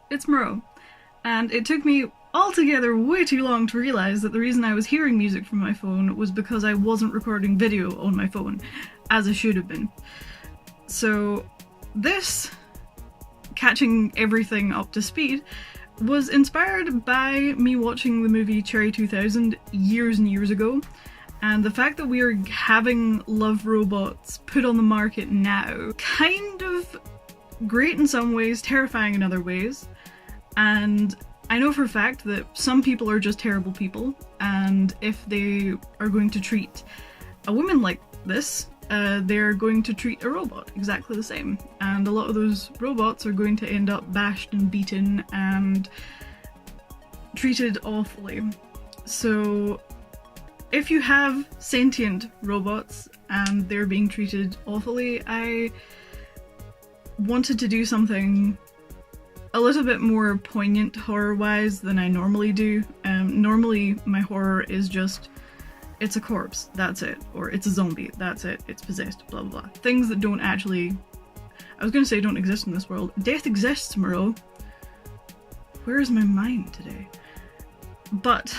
it's Moreau. And it took me altogether way too long to realise that the reason I was hearing music from my phone was because I wasn't recording video on my phone, as I should have been. So this, catching everything up to speed, was inspired by me watching the movie Cherry 2000 years and years ago, and the fact that we are having love robots put on the market now, kind of great in some ways, terrifying in other ways. And I know for a fact that some people are just terrible people, and if they are going to treat a woman like this, they're going to treat a robot exactly the same. And a lot of those robots are going to end up bashed and beaten and treated awfully. So if you have sentient robots and they're being treated awfully, I wanted to do something a little bit more poignant horror-wise than I normally do. Normally my horror is just, it's a corpse, that's it. Or it's a zombie, that's it. It's possessed, blah blah blah. Things that don't actually, I was gonna say don't exist in this world. Death exists, Moreau. Where is my mind today? But,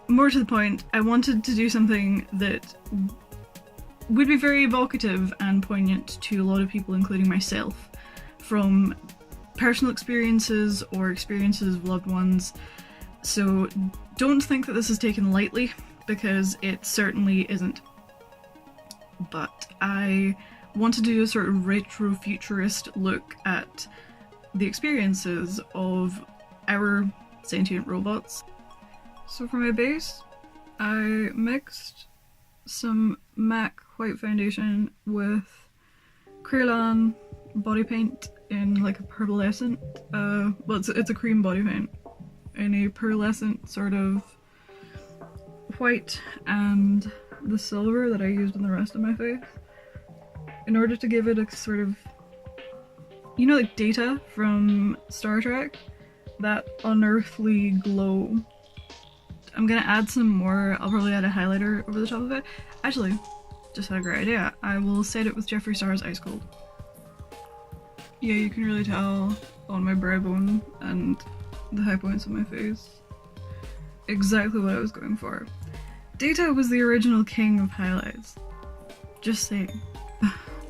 more to the point, I wanted to do something that would be very evocative and poignant to a lot of people, including myself, from personal experiences or experiences of loved ones. So don't think that this is taken lightly, because it certainly isn't. But I want to do a sort of retro-futurist look at the experiences of our sentient robots. So for my base, I mixed some MAC white foundation with Krylon body paint in like a pearlescent, well it's a cream body paint in a pearlescent sort of white, and the silver that I used on the rest of my face in order to give it a sort of, you know, like Data from Star Trek, that unearthly glow. I'm gonna add some more, I'll probably add a highlighter over the top of it. Actually, just had a great idea. I will set it with Jeffree Star's Ice Cold. Yeah, you can really tell on my brow bone and the high points of my face exactly what I was going for. Data was the original king of highlights. Just saying.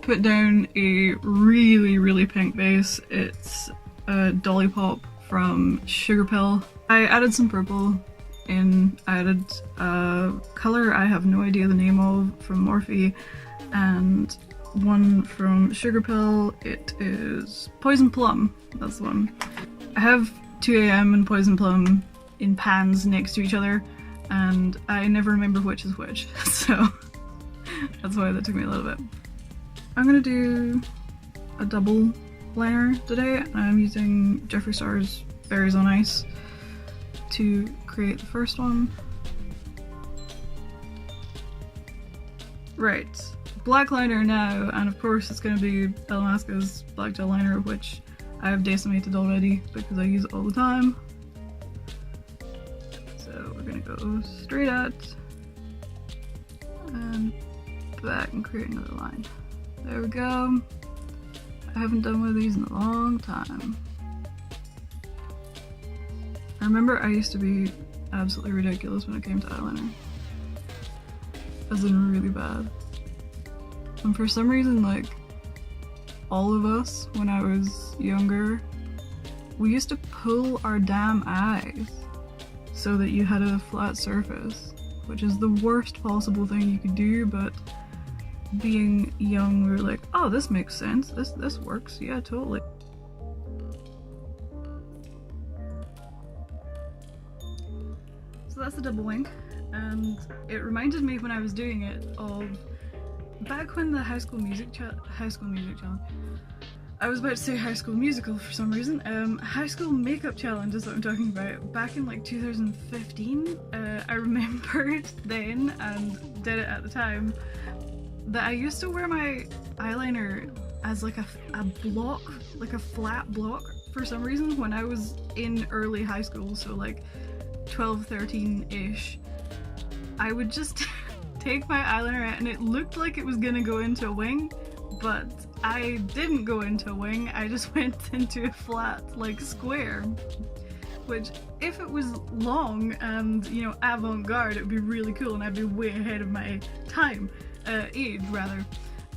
Put down a really, really pink base. It's a Dolly Pop from Sugar Pill. I added some purple in, I added a colour I have no idea the name of from Morphe, and one from Sugar Pill. It is Poison Plum, that's the one. I have 2AM and Poison Plum in pans next to each other, and I never remember which is which, so that's why that took me a little bit. I'm gonna do a double liner today. I'm using Jeffree Star's Berries on Ice to create the first one. Right, black liner now, and of course it's gonna be Illamasqua's black gel liner, which I have decimated already because I use it all the time. So we're gonna go straight at and back and create another line. There we go. I haven't done one of these in a long time. I remember I used to be absolutely ridiculous when it came to eyeliner. As in really bad. And for some reason, like, all of us, when I was younger, we used to pull our damn eyes so that you had a flat surface, which is the worst possible thing you could do, but being young, we were like, oh, this makes sense, this works, yeah, totally. So that's the double wing, and it reminded me when I was doing it of back when the High School Musical, I was about to say High School Musical for some reason. High School Makeup Challenge is what I'm talking about. Back in like 2015, I remembered then, and did it at the time, that I used to wear my eyeliner as like a block, like a flat block for some reason when I was in early high school, so like 12, 13-ish. I would just take my eyeliner out and it looked like it was gonna go into a wing, but I didn't go into a wing, I just went into a flat, like, square. Which, if it was long and, you know, avant-garde, it would be really cool and I'd be way ahead of my time. Age, rather.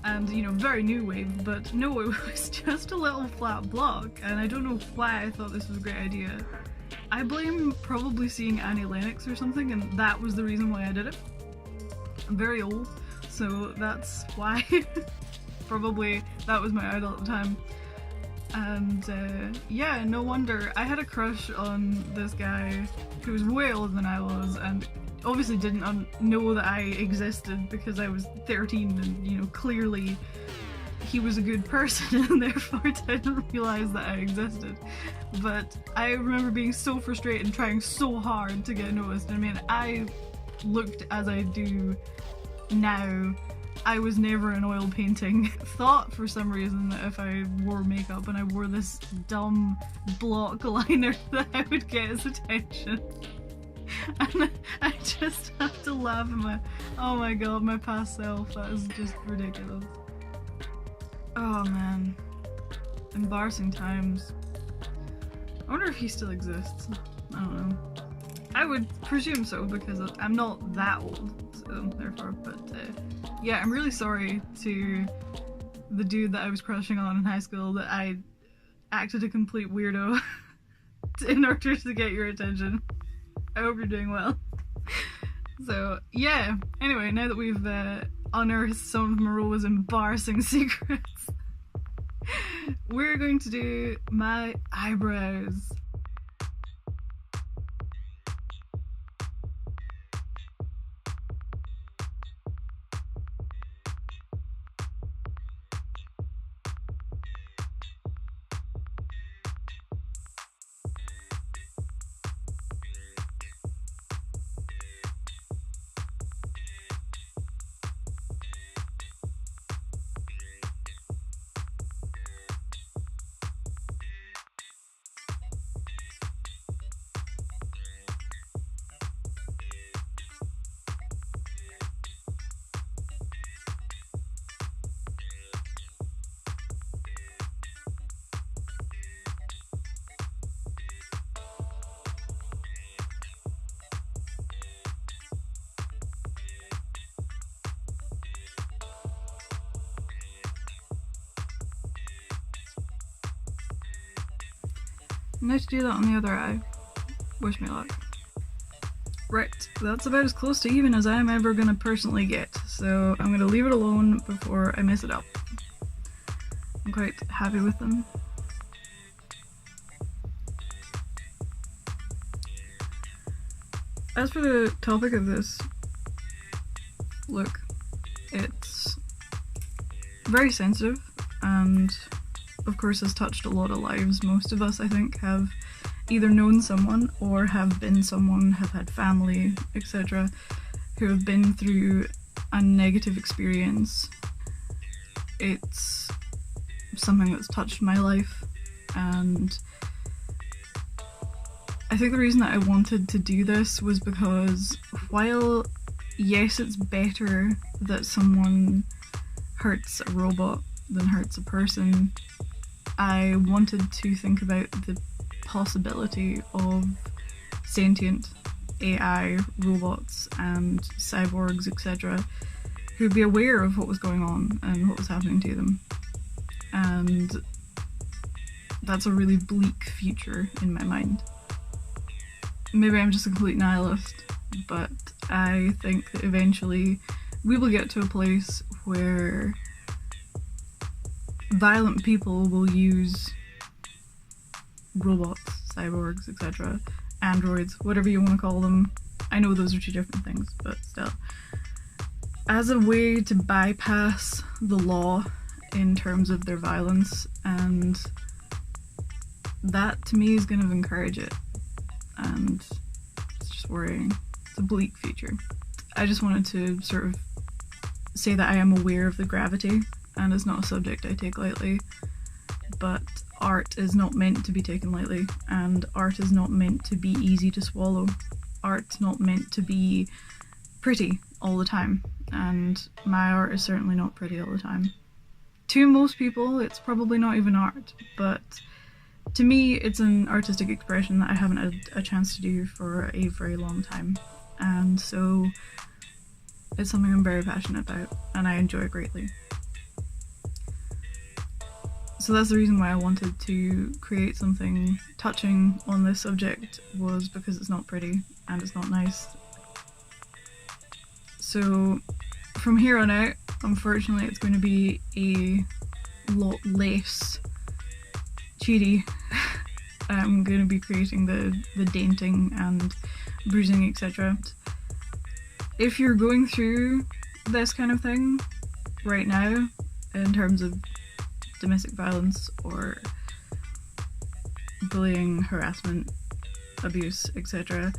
And, you know, very new wave, but no, it was just a little flat block, and I don't know why I thought this was a great idea. I blame probably seeing Annie Lennox or something, and that was the reason why I did it. I'm very old, so that's why. Probably that was my idol at the time. And yeah, no wonder. I had a crush on this guy who was way older than I was, and obviously didn't know that I existed because I was 13 and, you know, clearly he was a good person and therefore didn't realise that I existed. But I remember being so frustrated and trying so hard to get noticed. I mean, I looked as I do now. I was never an oil painting. Thought for some reason that if I wore makeup and I wore this dumb block liner that I would get his attention. And I just have to laugh at oh my god, my past self. That is just ridiculous. Oh man. Embarrassing times. I wonder if he still exists. I don't know. I would presume so because I'm not that old, so therefore, but yeah, I'm really sorry to the dude that I was crushing on in high school that I acted a complete weirdo in order to get your attention. I hope you're doing well. So, yeah. Anyway, now that we've unearthed some of Maroa's embarrassing secrets, we're going to do my eyebrows. Now to do that on the other eye. Wish me luck. Right, that's about as close to even as I'm ever gonna personally get, so I'm gonna leave it alone before I mess it up. I'm quite happy with them. As for the topic of this look, it's very sensitive and of course has touched a lot of lives. Most of us, I think, have either known someone or have been someone, have had family, etc., who have been through a negative experience. It's something that's touched my life, and I think the reason that I wanted to do this was because while, yes, it's better that someone hurts a robot than hurts a person, I wanted to think about the possibility of sentient AI robots and cyborgs, etc., who'd be aware of what was going on and what was happening to them. And that's a really bleak future in my mind. Maybe I'm just a complete nihilist, but I think that eventually we will get to a place where violent people will use robots, cyborgs, etc., androids, whatever you want to call them. I know those are two different things, but still. As a way to bypass the law in terms of their violence, and that to me is going to encourage it. And it's just worrying. It's a bleak future. I just wanted to sort of say that I am aware of the gravity, and it's not a subject I take lightly, but art is not meant to be taken lightly, and art is not meant to be easy to swallow. Art's not meant to be pretty all the time, and my art is certainly not pretty all the time. To most people, it's probably not even art, but to me, it's an artistic expression that I haven't had a chance to do for a very long time. And so it's something I'm very passionate about, and I enjoy greatly. So that's the reason why I wanted to create something touching on this subject, was because it's not pretty and it's not nice. So from here on out, unfortunately, it's going to be a lot less cheaty. I'm going to be creating the dainting and bruising, etc. If you're going through this kind of thing right now, in terms of domestic violence or bullying, harassment, abuse, etc.,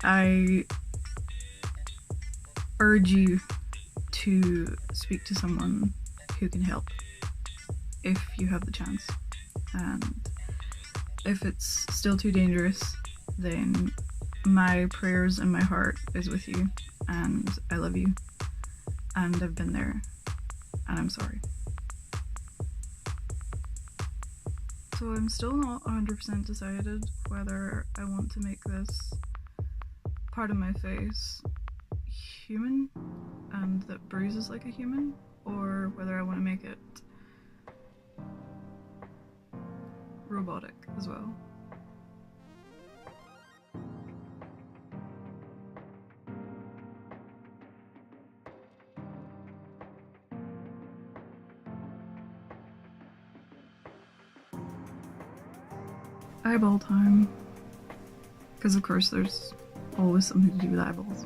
I urge you to speak to someone who can help if you have the chance. And if it's still too dangerous, then my prayers and my heart is with you, and I love you, and I've been there, and I'm sorry. So I'm still not 100% decided whether I want to make this part of my face human and that bruises like a human, or whether I want to make it robotic as well. Eyeball time. Because of course there's always something to do with eyeballs.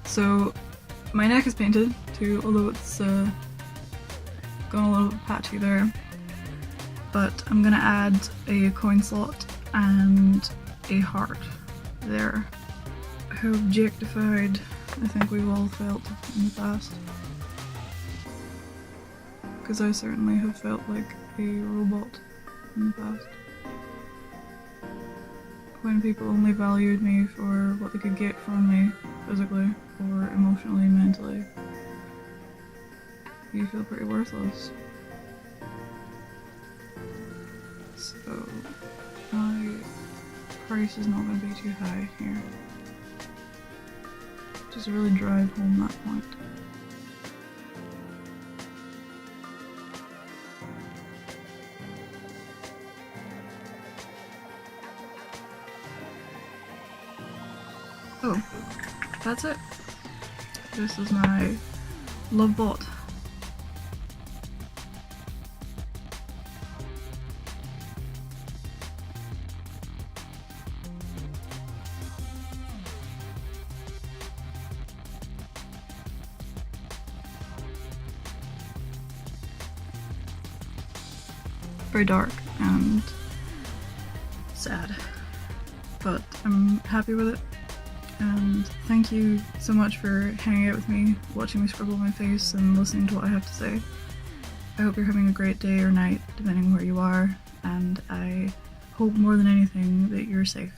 So my neck is painted too, although it's gone a little patchy there. But I'm gonna add a coin slot and a heart there. How objectified I think we've all felt in the past. Because I certainly have felt like a robot in the past. When people only valued me for what they could get from me, physically or emotionally, mentally, you feel pretty worthless. So my price is not going to be too high here. Just really drive home that point. Oh, that's it. This is my love bot. Very dark and sad, but I'm happy with it. And thank you so much for hanging out with me, watching me scribble my face and listening to what I have to say. I hope you're having a great day or night, depending where you are, and I hope more than anything that you're safe.